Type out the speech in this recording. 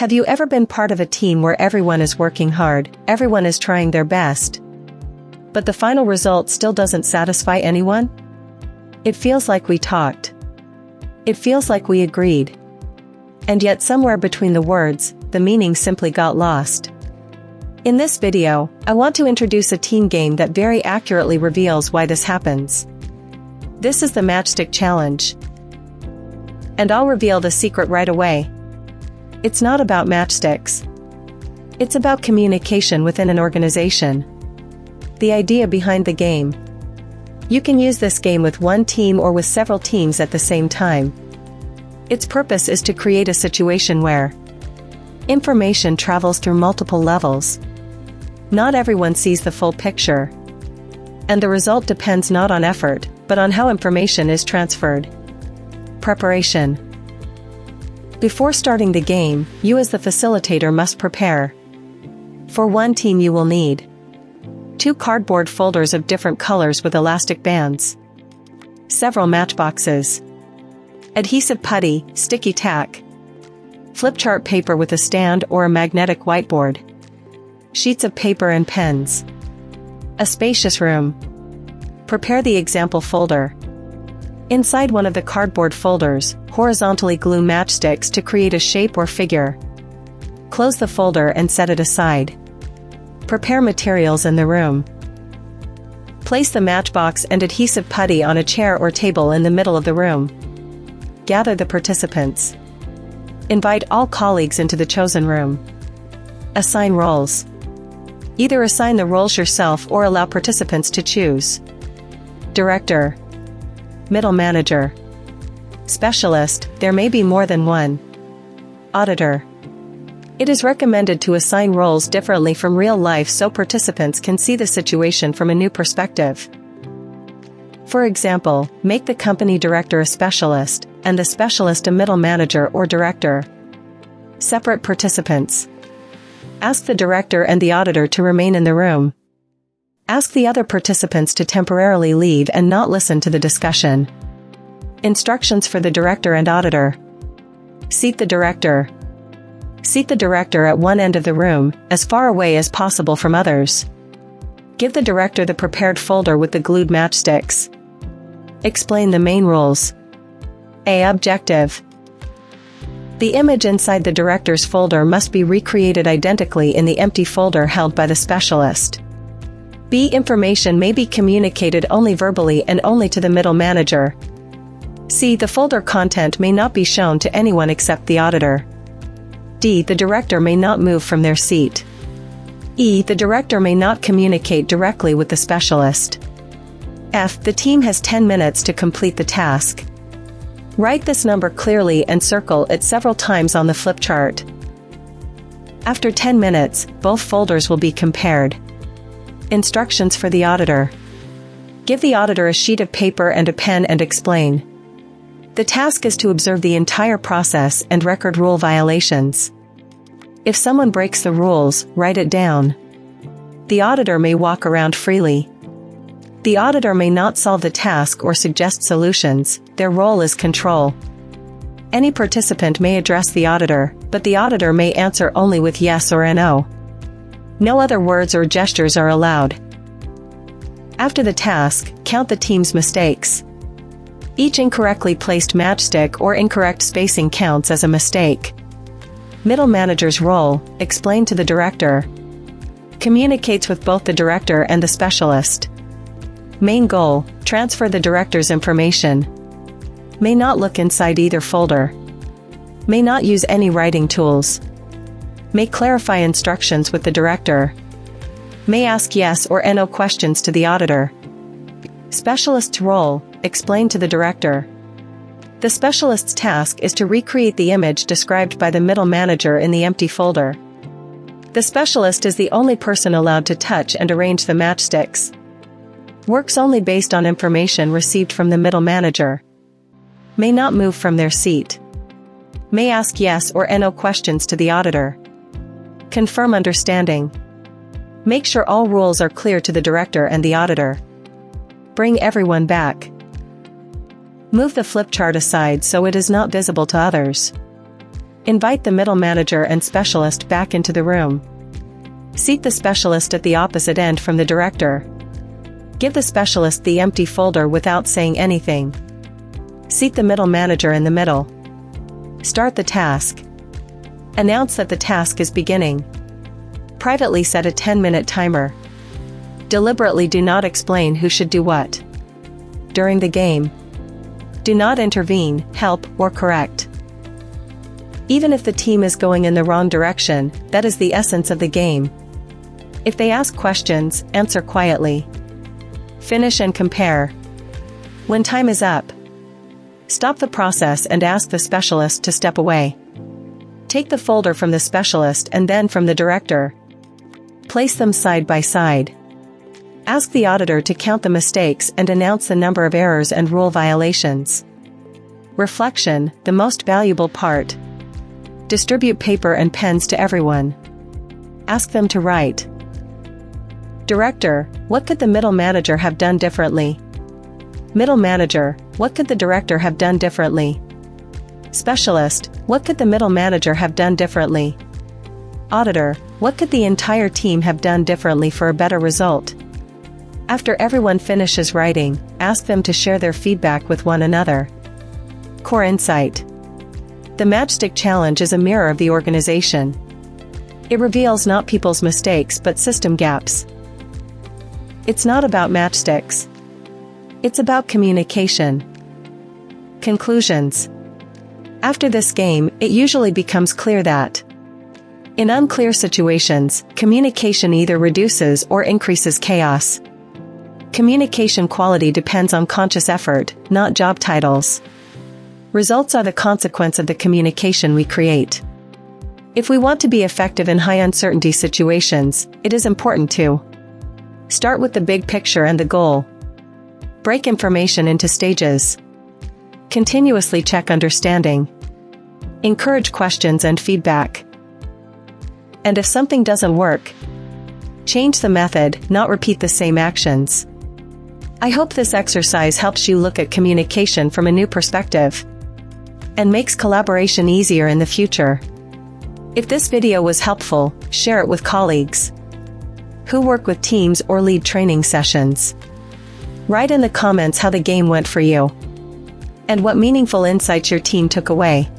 Have you ever been part of a team where everyone is working hard, everyone is trying their best, but the final result still doesn't satisfy anyone? It feels like we talked. It feels like we agreed. And yet somewhere between the words, the meaning simply got lost. In this video, I want to introduce a team game that very accurately reveals why this happens. This is the Matchstick Challenge. And I'll reveal the secret right away. It's not about matchsticks. It's about communication within an organization. The idea behind the game. You can use this game with one team or with several teams at the same time. Its purpose is to create a situation where information travels through multiple levels. Not everyone sees the full picture. And the result depends not on effort, but on how information is transferred. Preparation. Before starting the game, you as the facilitator must prepare. For one team you will need 2 cardboard folders of different colors with elastic bands, several matchboxes, adhesive putty, sticky tack, flip chart paper with a stand or a magnetic whiteboard, sheets of paper and pens, a spacious room. Prepare the example folder. Inside one of the cardboard folders, horizontally glue matchsticks to create a shape or figure. Close the folder and set it aside. Prepare materials in the room. Place the matchbox and adhesive putty on a chair or table in the middle of the room. Gather the participants. Invite all colleagues into the chosen room. Assign roles. Either assign the roles yourself or allow participants to choose. Director. Middle manager. Specialist, there may be more than one. Auditor. It is recommended to assign roles differently from real life so participants can see the situation from a new perspective. For example, make the company director a specialist, and the specialist a middle manager or director. Separate participants. Ask the director and the auditor to remain in the room. Ask the other participants to temporarily leave and not listen to the discussion. Instructions for the director and auditor. Seat the director. Seat the director at one end of the room, as far away as possible from others. Give the director the prepared folder with the glued matchsticks. Explain the main rules. A. Objective. The image inside the director's folder must be recreated identically in the empty folder held by the specialist. B. Information may be communicated only verbally and only to the middle manager. C. The folder content may not be shown to anyone except the auditor. D. The director may not move from their seat. E. The director may not communicate directly with the specialist. F. The team has 10 minutes to complete the task. Write this number clearly and circle it several times on the flip chart. After 10 minutes, both folders will be compared. Instructions for the auditor. Give the auditor a sheet of paper and a pen and explain. The task is to observe the entire process and record rule violations. If someone breaks the rules, write it down. The auditor may walk around freely. The auditor may not solve the task or suggest solutions, their role is control. Any participant may address the auditor, but the auditor may answer only with yes or no. No other words or gestures are allowed. After the task, count the team's mistakes. Each incorrectly placed matchstick or incorrect spacing counts as a mistake. Middle manager's role, explain to the director. Communicates with both the director and the specialist. Main goal, transfer the director's information. May not look inside either folder. May not use any writing tools. May clarify instructions with the director. May ask yes or no questions to the auditor. Specialist's role, explain to the director. The specialist's task is to recreate the image described by the middle manager in the empty folder. The specialist is the only person allowed to touch and arrange the matchsticks. Works only based on information received from the middle manager. May not move from their seat. May ask yes or no questions to the auditor. Confirm understanding. Make sure all rules are clear to the director and the auditor. Bring everyone back. Move the flip chart aside so it is not visible to others. Invite the middle manager and specialist back into the room. Seat the specialist at the opposite end from the director. Give the specialist the empty folder without saying anything. Seat the middle manager in the middle. Start the task. Announce that the task is beginning. Privately set a 10-minute timer. Deliberately do not explain who should do what. During the game, do not intervene, help, or correct. Even if the team is going in the wrong direction, that is the essence of the game. If they ask questions, answer quietly. Finish and compare. When time is up, stop the process and ask the specialist to step away. Take the folder from the specialist and then from the director. Place them side by side. Ask the auditor to count the mistakes and announce the number of errors and rule violations. Reflection, the most valuable part. Distribute paper and pens to everyone. Ask them to write. Director, what could the middle manager have done differently? Middle manager, what could the director have done differently? Specialist, what could the middle manager have done differently? Auditor, what could the entire team have done differently for a better result? After everyone finishes writing, ask them to share their feedback with one another. Core insight. The Matchstick Challenge is a mirror of the organization. It reveals not people's mistakes but system gaps. It's not about matchsticks. It's about communication. Conclusions. After this game, it usually becomes clear that in unclear situations, communication either reduces or increases chaos. Communication quality depends on conscious effort, not job titles. Results are the consequence of the communication we create. If we want to be effective in high uncertainty situations, it is important to start with the big picture and the goal. Break information into stages. Continuously check understanding. Encourage questions and feedback. And if something doesn't work, change the method, not repeat the same actions. I hope this exercise helps you look at communication from a new perspective and makes collaboration easier in the future. If this video was helpful, share it with colleagues who work with teams or lead training sessions. Write in the comments how the game went for you and what meaningful insights your team took away.